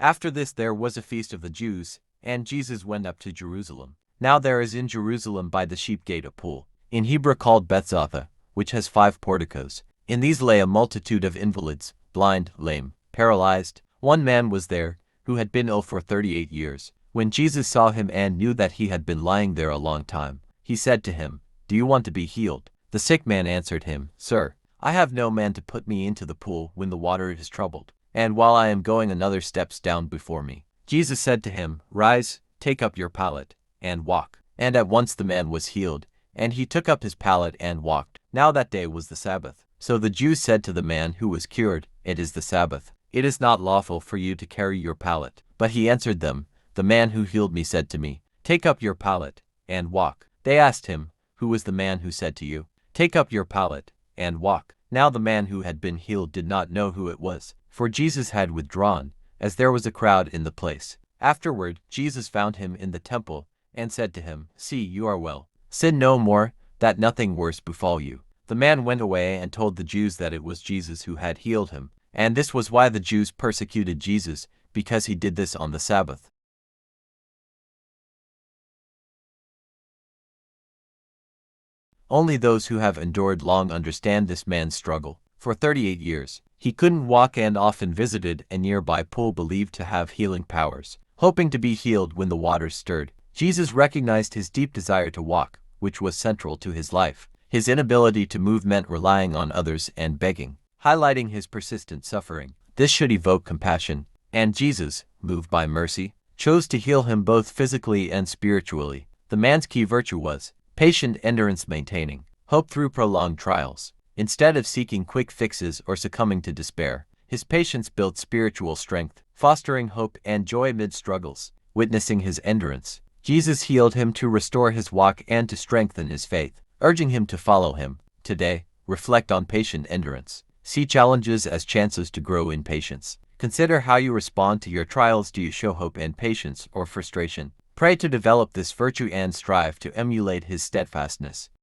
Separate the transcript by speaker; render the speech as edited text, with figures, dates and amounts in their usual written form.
Speaker 1: After this there was a feast of the Jews, and Jesus went up to Jerusalem. Now there is in Jerusalem by the sheep gate a pool, in Hebrew called Bethzatha, which has 5 porticos. In these lay a multitude of invalids, blind, lame, paralyzed. One man was there, who had been ill for 38 years. When Jesus saw him and knew that he had been lying there a long time, he said to him, "Do you want to be healed?" The sick man answered him, "Sir, I have no man to put me into the pool when the water is troubled, and while I am going another steps down before me." Jesus said to him, "Rise, take up your pallet, and walk." And at once the man was healed, and he took up his pallet and walked. Now that day was the Sabbath. So the Jews said to the man who was cured, "It is the Sabbath. It is not lawful for you to carry your pallet." But he answered them, "The man who healed me said to me, 'Take up your pallet, and walk.'" They asked him, "Who was the man who said to you, 'Take up your pallet, and walk'?" Now the man who had been healed did not know who it was, for Jesus had withdrawn, as there was a crowd in the place. Afterward, Jesus found him in the temple, and said to him, "See, you are well. Sin no more, that nothing worse befall you." The man went away and told the Jews that it was Jesus who had healed him, and this was why the Jews persecuted Jesus, because he did this on the Sabbath. Only those who have endured long understand this man's struggle. For 38 years, he couldn't walk and often visited a nearby pool believed to have healing powers. Hoping to be healed when the waters stirred, Jesus recognized his deep desire to walk, which was central to his life. His inability to move meant relying on others and begging, highlighting his persistent suffering. This should evoke compassion, and Jesus, moved by mercy, chose to heal him both physically and spiritually. The man's key virtue was patient endurance, maintaining hope through prolonged trials. Instead of seeking quick fixes or succumbing to despair, his patience built spiritual strength, fostering hope and joy amid struggles. Witnessing his endurance, Jesus healed him to restore his walk and to strengthen his faith, urging him to follow him. Today, reflect on patient endurance. See challenges as chances to grow in patience. Consider how you respond to your trials. Do you show hope and patience or frustration? Pray to develop this virtue and strive to emulate his steadfastness.